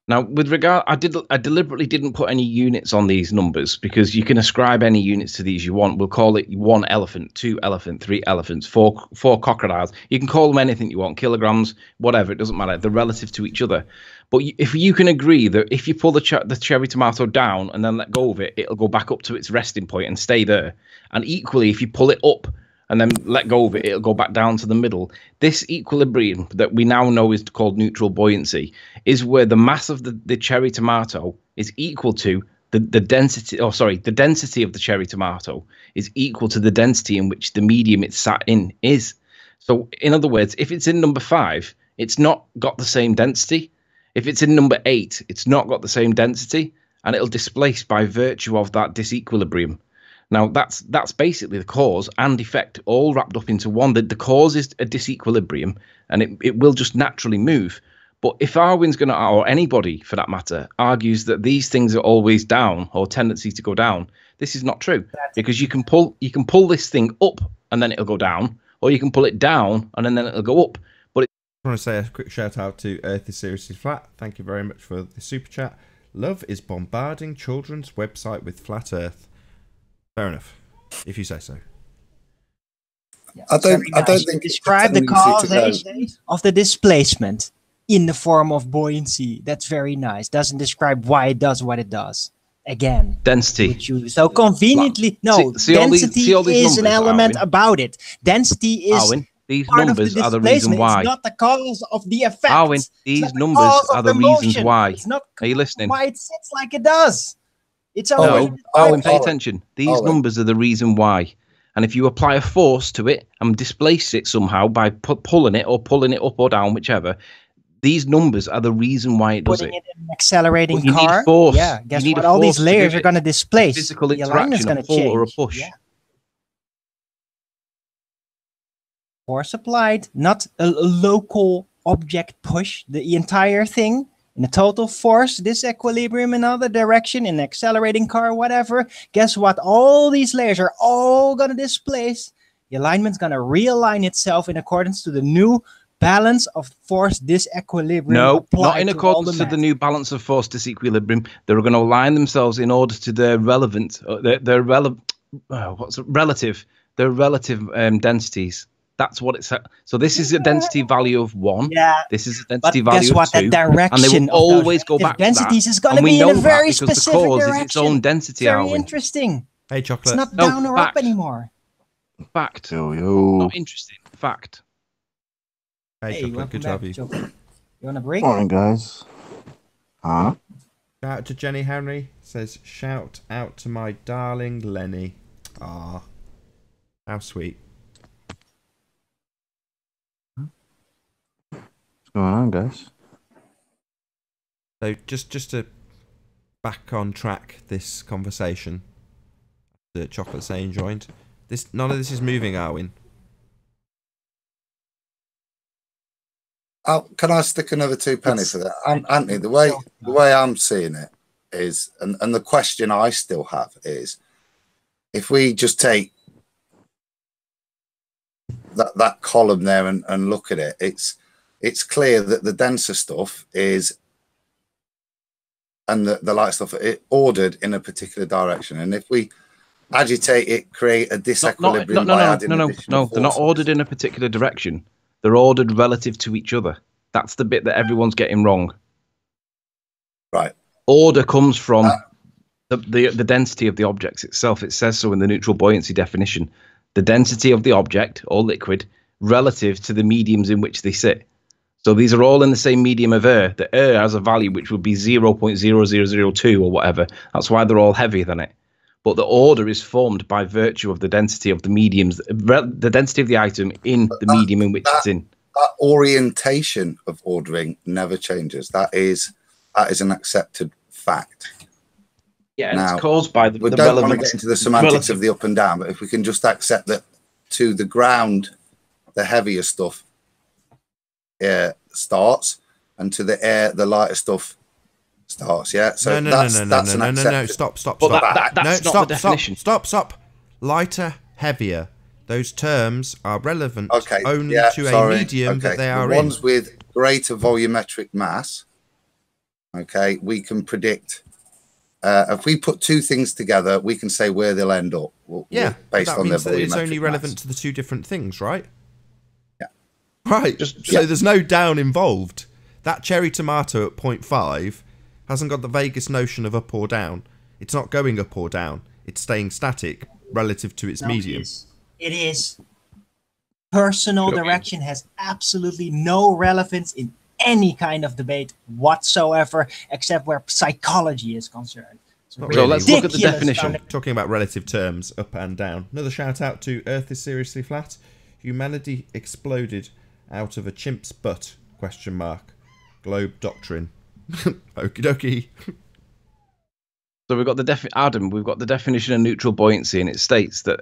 Now, with regard, I deliberately didn't put any units on these numbers because you can ascribe any units to these you want. We'll call it 1 elephant, 2 elephant, 3 elephants, 4 crocodiles. You can call them anything you want, kilograms, whatever. It doesn't matter. They're relative to each other. But if you can agree that if you pull the cherry tomato down and then let go of it, it'll go back up to its resting point and stay there. And equally, if you pull it up and then let go of it, it'll go back down to the middle. This equilibrium that we now know is called neutral buoyancy is where the mass of the cherry tomato is equal to the density, the density of the cherry tomato is equal to the density in which the medium it's sat in is. So in other words, if it's in number 5, it's not got the same density. If it's in number 8, it's not got the same density, and it'll displace by virtue of that disequilibrium. Now, that's basically the cause and effect all wrapped up into one. The cause is a disequilibrium, and it will just naturally move. But if Arwin's going to, or anybody for that matter, argues that these things are always down or tendency to go down, this is not true, because you can pull this thing up and then it'll go down, or you can pull it down and then it'll go up. But I want to say a quick shout out to Earth is Seriously Flat. Thank you very much for the super chat. Love is bombarding children's website with flat Earth. Fair enough, if you say so. Yeah, I don't think describe the causation of the displacement in the form of buoyancy. That's very nice. Doesn't describe why it does what it does. Again, density. So conveniently, density is an element about it. Density is these numbers are the reason why. It's not the cause of the effect. Arwin, these numbers are the reasons why. It's not are you listening? Why it sits like it does. It's Arwin, pay attention. These numbers are the reason why. And if you apply a force to it and displace it somehow by pulling it up or down, whichever, these numbers are the reason why it does Putting it. it in an accelerating you car. Need force. Yeah, guess what? All these layers are going to displace. Physical interaction, a pull or a push. Yeah. Force applied, not a local object push. The entire thing in a total force, disequilibrium in another direction, in an accelerating car, whatever. Guess what? All these layers are all going to displace. The alignment's going to realign itself in accordance to the new balance of force disequilibrium. No, not in accordance to the new balance of force disequilibrium. They're going to align themselves in order to their relative densities. That's what it's. So this is a density value of 1. Yeah. This is a density value guess what? of 2. The direction and they will always go back densities to that. is going to be in a very specific the cause direction. is its own density. Very interesting. Hey, Chocolate. It's not down or up anymore. Fact. Yo. Not interesting. Fact. Hey, Chocolate. Good to have you. Chocolate. You want a break? Morning, guys. Huh? Shout out to Jenny Henry. Says, shout out to my darling Lenny. Ah, how sweet. What's going on, guys? So just to back on track this conversation, the Chocolate saying joined. None of this is moving, Arwin. Can I stick another 2 pennies for that? Anthony, the way I'm seeing it is, and the question I still have is, if we just take that column there and look at it, it's clear that the denser stuff is, and the light stuff, it ordered in a particular direction. And if we agitate it, create a disequilibrium by adding additional they're not ordered in a particular direction. They're ordered relative to each other. That's the bit that everyone's getting wrong. Right. Order comes from the density of the objects itself. It says so in the neutral buoyancy definition. The density of the object or liquid relative to the mediums in which they sit. So these are all in the same medium of air. The air has a value which would be 0.0002 or whatever. That's why they're all heavier than it. But the order is formed by virtue of the density of the mediums, the density of the item in the medium in which it's in. That orientation of ordering never changes. That is an accepted fact. Yeah, now, it's caused by we don't want to get into the semantics of the up and down, but if we can just accept that to the ground, the heavier stuff starts, and to the air, the lighter stuff starts. Yeah. So no. Stop. That's not the definition. Stop. Lighter, heavier. Those terms are relevant only to a medium that they are in. The ones with greater volumetric mass. Okay, we can predict. If we put two things together, we can say where they'll end up. Based on their volumetric it's only relevant to the two different things, right? Yeah. Right. So there's no down involved. That cherry tomato at 0.5 hasn't got the vaguest notion of up or down. It's not going up or down. It's staying static relative to its medium. It is. Personal direction has absolutely no relevance in any kind of debate whatsoever, except where psychology is concerned. So let's look at the definition. Talking about relative terms, up and down. Another shout out to Earth is seriously flat. Humanity exploded out of a chimp's butt? ? Globe doctrine. Okie dokie. So we've got the definition of neutral buoyancy, and it states that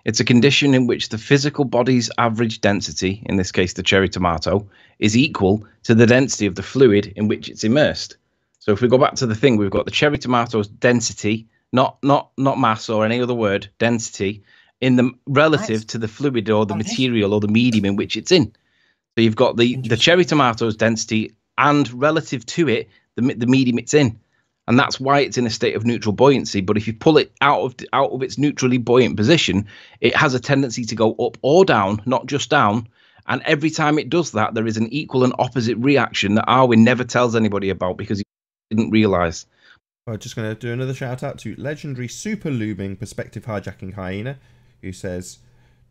it's a condition in which the physical body's average density, in this case the cherry tomato, is equal to the density of the fluid in which it's immersed. So if we go back to the thing, we've got the cherry tomato's density, not mass or any other word, density, in the relative to the fluid or the material or the medium in which it's in. So you've got the cherry tomato's density and relative to it, the medium it's in. And that's why it's in a state of neutral buoyancy. But if you pull it out of its neutrally buoyant position, it has a tendency to go up or down, not just down. And every time it does that, there is an equal and opposite reaction that Arwin never tells anybody about because he didn't realise. I'm just going to do another shout out to legendary super looming perspective hijacking hyena, who says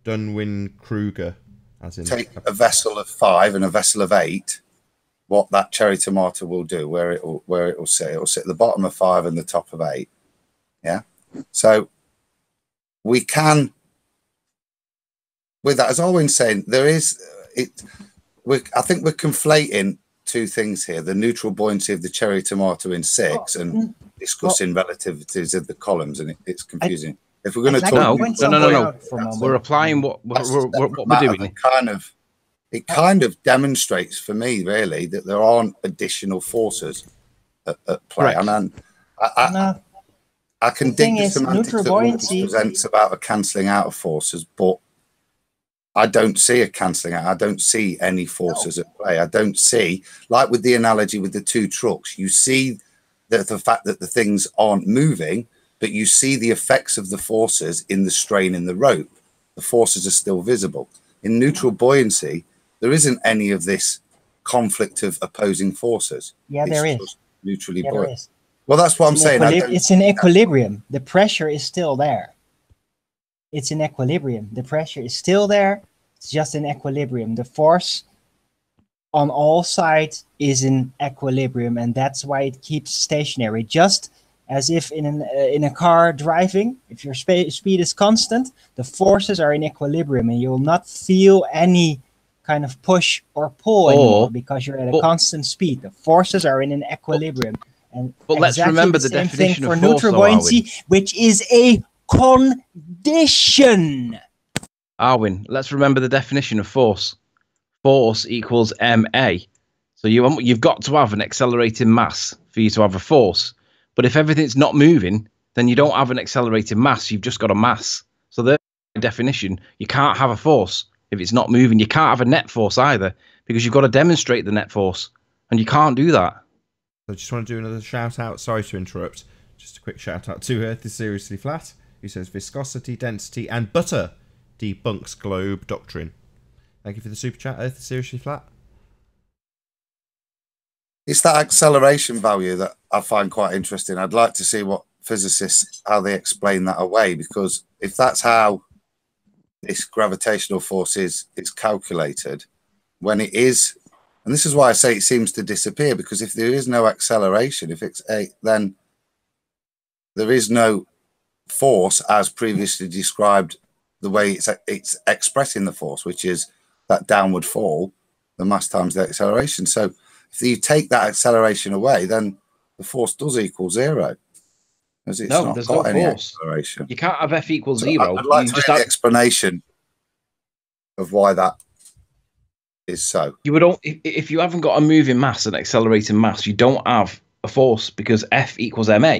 Dunwin Kruger, as in take a vessel of 5 and a vessel of 8. What that cherry tomato will do, where it will sit. It will sit at the bottom of 5 and the top of 8. Yeah. So we can, with that, as Alwyn's saying, there is it. I think we're conflating two things here: the neutral buoyancy of the cherry tomato in 6 and discussing relativities of the columns, and it's confusing. If we're going to talk, no. We're applying what we're doing. It kind of demonstrates for me, really, that there aren't additional forces at play. Right. And I can dig the semantics that presents about a cancelling out of forces, but I don't see a cancelling out. I don't see any forces at play. I don't see, like with the analogy with the two trucks, you see the fact that the things aren't moving, but you see the effects of the forces in the strain in the rope. The forces are still visible. In neutral buoyancy, there isn't any of this conflict of opposing forces. Yeah, there is. Neutrally buoyant. Well, that's what I'm saying. It's in equilibrium. The pressure is still there. It's in equilibrium. The pressure is still there. It's just in equilibrium. The force on all sides is in equilibrium, and that's why it keeps stationary. Just as if in a car driving, if your speed is constant, the forces are in equilibrium, and you will not feel any kind of push or pull anymore because you're at a constant speed. The forces are in an equilibrium. But let's remember the definition of force, neutral buoyancy, which is a condition. Arwin, let's remember the definition of force. Force equals ma. So you've got to have an accelerating mass for you to have a force. But if everything's not moving, then you don't have an accelerating mass. You've just got a mass. So the definition, you can't have a force if it's not moving. You can't have a net force either, because you've got to demonstrate the net force, and you can't do that. I just want to do another shout out. Sorry to interrupt. Just a quick shout out to Earth is Seriously Flat, who says viscosity, density, and butter debunks globe doctrine. Thank you for the super chat. Earth is Seriously Flat. It's that acceleration value that I find quite interesting. I'd like to see what physicists, how they explain that away, because if that's how this gravitational force is calculated, when it is, and this is why I say it seems to disappear, because if there is no acceleration, if it's then there is no force as previously described, the way it's expressing the force, which is that downward fall, the mass times the acceleration. So if you take that acceleration away, then the force does equal zero. Because it's not got any acceleration. You can't have F equals zero. I'd like to hear the explanation of why that is so. You would, if you haven't got a moving mass and accelerating mass, you don't have a force, because F equals ma.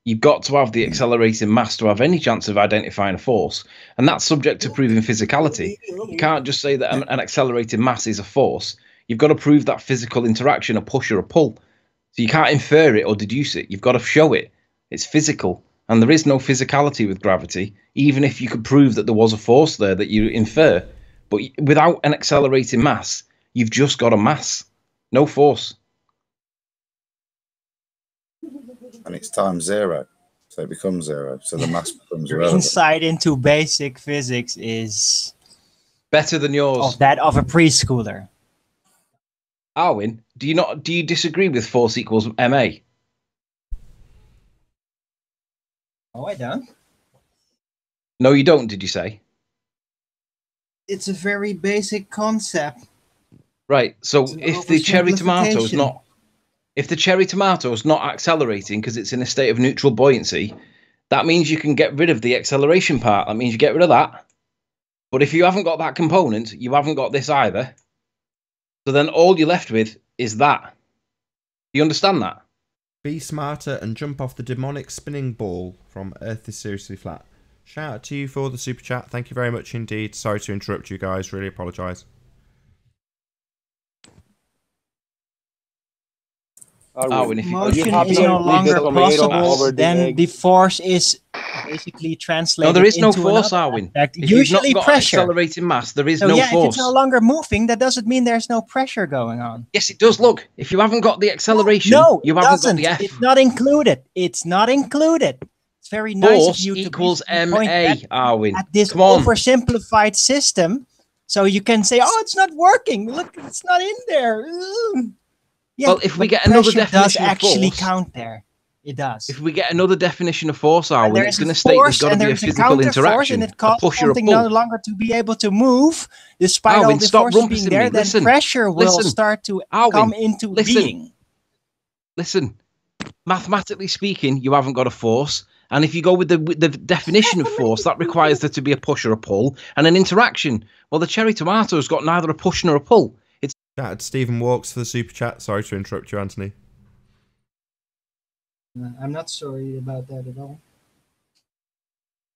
You've got to have the accelerating mass to have any chance of identifying a force, and that's subject to proving physicality. You can't just say that an accelerating mass is a force. You've got to prove that physical interaction, a push or a pull. So you can't infer it or deduce it. You've got to show it. It's physical, and there is no physicality with gravity, even if you could prove that there was a force there that you infer. But without an accelerating mass, you've just got a mass, no force. And it's times zero, so it becomes zero. So the mass becomes Your irrelevant. insight into basic physics is better than yours. Of that of a preschooler. Arwin, do you disagree with force equals ma? Oh, I don't. No, you don't. Did you say? It's a very basic concept. Right. So if the cherry tomato is not, if the cherry tomato is not accelerating because it's in a state of neutral buoyancy, that means you can get rid of the acceleration part. That means you get rid of that. But if you haven't got that component, you haven't got this either. So then all you're left with is that. Do you understand that? Be smarter and jump off the demonic spinning ball from Earth is Seriously Flat. Shout out to you for the super chat. Thank you very much indeed. Sorry to interrupt you guys. Really apologise. If motion is no longer possible, then the force is basically translated. No, there is no into force, another Arwin. aspect. If Usually you've not got pressure. Accelerating mass, there is So no yeah, if force. it's no longer moving, that doesn't mean there's no pressure going on. Yes, it does. Look, if you haven't got the acceleration, No, you it haven't doesn't. got the F. It's not included. It's not included. It's very nice of Force you to equals point ma, Arwin. at this Come on. oversimplified system, so you can say, "Oh, it's not working. Look, it's not in there." Ugh. Yeah, Well, if we but get another pressure does definition of actually force, count there. It does. if we get another definition of force, Arwin, There it's is going a to state there's force got to and be a there's a physical counter force, interaction, and it a causes push or a something no pull. longer to be able to move, despite all Arwin, the stop forces being rumpusing there. me. Then Listen, pressure will listen. start to Arwin, come into being. Listen, mathematically speaking, you haven't got a force. And if you go with the definition of force, that requires there to be a push or a pull and an interaction. Well, the cherry tomato's got neither a push nor a pull. It's Shout out to Stephen Walks for the super chat. Sorry to interrupt you, Anthony. I'm not sorry about that at all.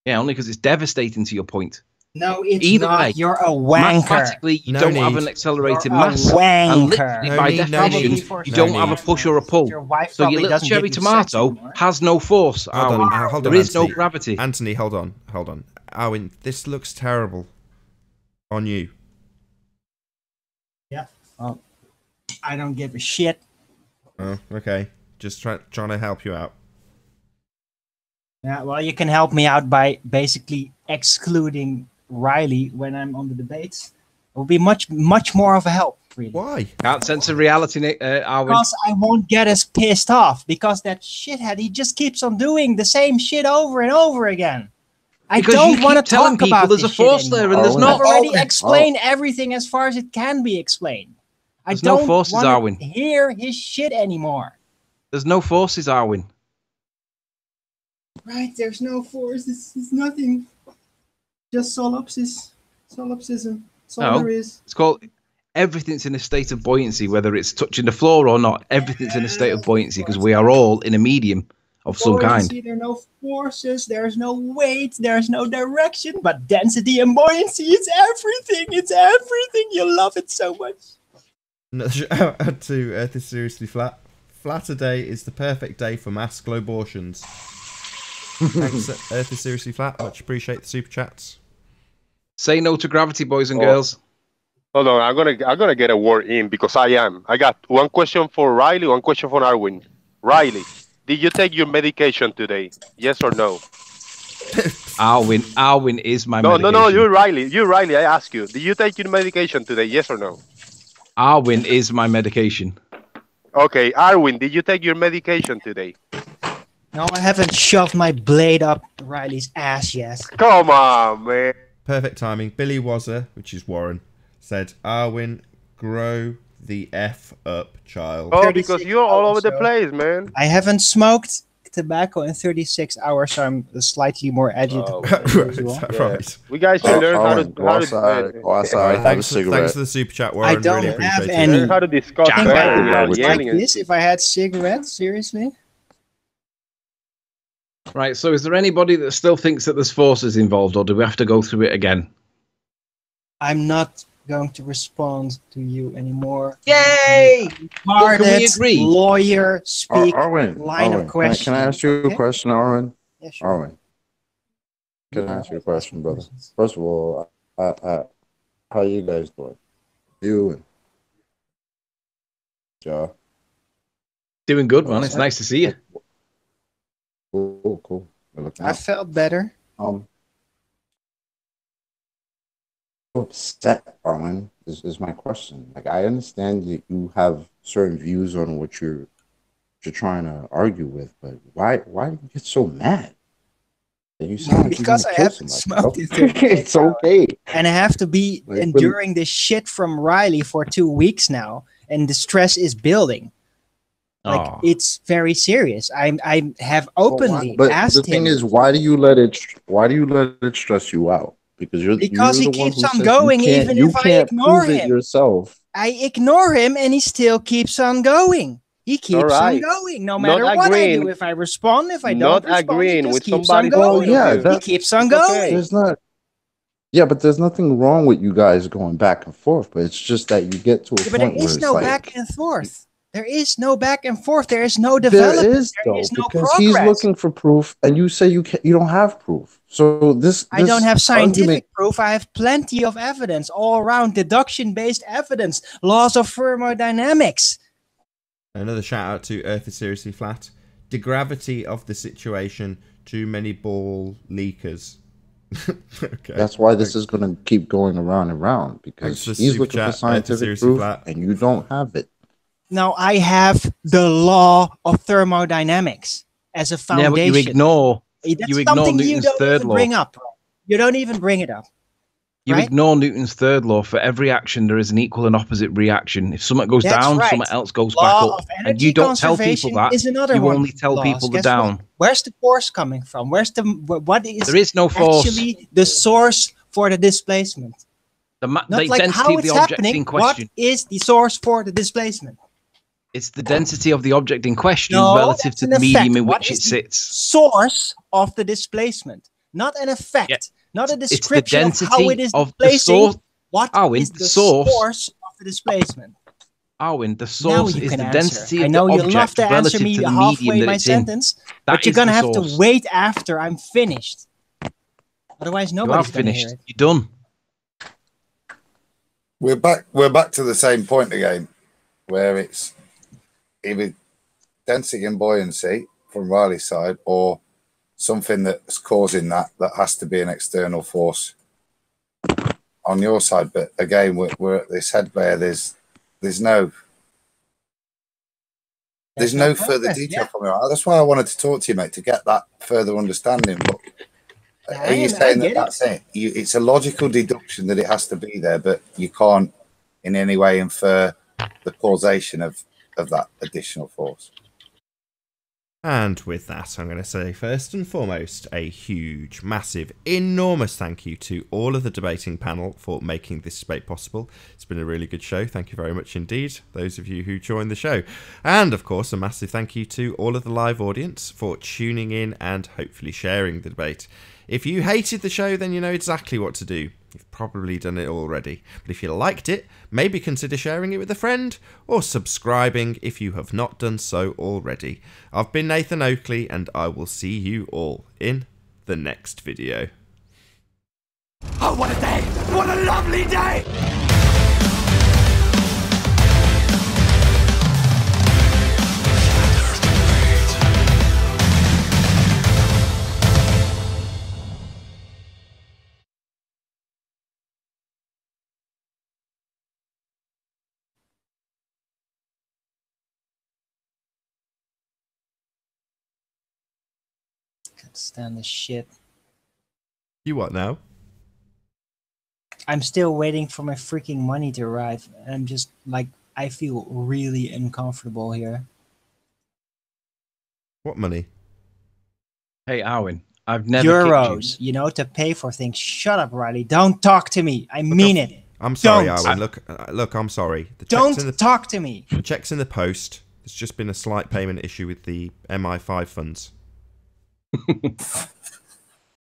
yeah, only because it's devastating to your point. No, it's Either not. way, You're a wanker. Mathematically, you No don't have need. an accelerated You're a mass. And wanker. literally, No by need, no definition, need. you No don't need. have a push or a pull. Your wife So your probably little doesn't cherry give you sex tomato anymore. has no force, Hold Arwin. on, hold on, There is no Anthony. gravity. Anthony, hold on. Arwin, this looks terrible on you. Yeah. Oh, I don't give a shit. Oh, okay. Just trying to help you out. Yeah, well, you can help me out by basically excluding Riley when I'm on the debates. It will be much more of a help, really. Why? Can't sense a reality, Arwin. Because I won't get as pissed off, because that shithead, he just keeps on doing the same shit over and over again. I Because you don't keep want to telling talk people about there's a this shit force there anymore. and there's Arwin. not. I've already Oh. explained everything as far as it can be explained. I There's no don't forces, want Arwin. to hear his shit anymore. There's no forces, Arwin. Right, there's no force. It's nothing. Just solipsism. That's all No. there is. It's called everything's in a state of buoyancy, whether it's touching the floor or not. Everything's in a state of buoyancy because we are all in a medium of some kind. Buoyancy, there are no forces, there's no weight, there's no direction, but density and buoyancy, it's everything. It's everything. You love it so much. Another shout out to Earth is Seriously Flat. Flatter Day is the perfect day for mass globortions. Thanks, Earth is Seriously Flat. Much appreciate the super chats. Say no to gravity, boys and girls. Hold on, I'm gonna get a word in because I got one question for Riley, one question for Arwin. Riley, did you take your medication today? Yes or no? Arwin is my medication. No, you're Riley. I ask you, did you take your medication today? Yes or no? Arwin is my medication. Okay, Arwin, did you take your medication today? No, I haven't shoved my blade up Riley's ass yet. Come on, man. Perfect timing. Billy Wazzer, which is Warren, said, Arwin, grow the F up, child. Oh, because you're all over the place, man. I haven't smoked tobacco in 36 hours, so I'm slightly more agitated. Right. We guys should learn how to go outside, have a cigarette. Thanks for the super chat, Warren. I don't really have appreciate any. Learn how to discuss Think better I without would yelling. like this if I had cigarettes, seriously? Right, so is there anybody that still thinks that there's forces involved, or do we have to go through it again? I'm not going to respond to you anymore. Yay! Hard Can we agree? lawyer speak Arwin, line of question. Can I ask you a question, Arwin? Yeah, sure. Arwin, can I ask you a question, brother? First of all, how you guys doing? You and Joe? Doing good, man. It's nice to see you. Cool. I felt better. Upset, Arwin, is my question. Like, I understand that you have certain views on what you're trying to argue with, but why do you get so mad? You sound like Because I haven't smoked it. It's okay. And I have to be enduring this shit from Riley for 2 weeks now, and the stress is building. Like, it's very serious. I have openly asked him. But the thing is, why do you let it stress you out? Because he keeps on going even if I ignore him yourself. I ignore him and he still keeps on going. He keeps on going no matter what I do. If I respond, if I don't respond, he just keeps on going. He keeps on going. There's not. Yeah, but there's nothing wrong with you guys going back and forth. But it's just that you get to a point where there is no back and forth. There is no back and forth. There is no development. There is no because progress. He's looking for proof, and you say you don't have proof. So this I don't have scientific proof. I have plenty of evidence all around, deduction-based evidence, laws of thermodynamics. Another shout out to Earth is Seriously Flat. The gravity of the situation. Too many ball leakers. Okay. That's why this is going to keep going around and around because he's looking for scientific proof, and you don't have it. Now I have the law of thermodynamics as a foundation. Yeah, but you ignore Newton's third law. Bring up. You don't even bring it up. You ignore Newton's third law. For every action, there is an equal and opposite reaction. If something goes down, something else goes back up. And you don't tell people that. You only tell people the down. Where's the force coming from? What is there is no force. Actually the source for the displacement? The density of the object in question. What is the source for the displacement? It's the density of the object in question relative to the medium in which it sits. Source of the displacement, not an effect, not a description it's the of how it is displacing. What is the source of the displacement? Arwin, the source is the density I of know the you object love to answer relative me to the halfway medium that my it's in. sentence, but you're gonna have to wait after I'm finished. Otherwise, nobody's gonna hear it. You're done. We're back to the same point again, where it's either density and buoyancy from Riley's side or something that's causing that has to be an external force on your side. But again, we're at this head where there's no further detail from you. That's why I wanted to talk to you, mate, to get that further understanding. But are you saying that's it? It's a logical deduction that it has to be there, but you can't in any way infer the causation of that additional force? And with that, I'm going to say first and foremost a huge, massive, enormous thank you to all of the debating panel for making this debate possible. It's been a really good show. Thank you very much indeed, those of you who joined the show. And of course, a massive thank you to all of the live audience for tuning in and hopefully sharing the debate. If you hated the show, then you know exactly what to do. You've probably done it already. But if you liked it, maybe consider sharing it with a friend or subscribing if you have not done so already. I've been Nathan Oakley, and I will see you all in the next video. Oh, what a day! What a lovely day! Can't stand this shit. You what now? I'm still waiting for my freaking money to arrive. I'm just like, I feel really uncomfortable here. What money? Hey, Arwen, I've never Euros, you know, to pay for things. Shut up, Riley. Don't talk to me. I mean it. I'm sorry, Don't. Arwen. Look, I'm sorry. The Don't talk to me. The check's in the post. There's just been a slight payment issue with the MI5 funds.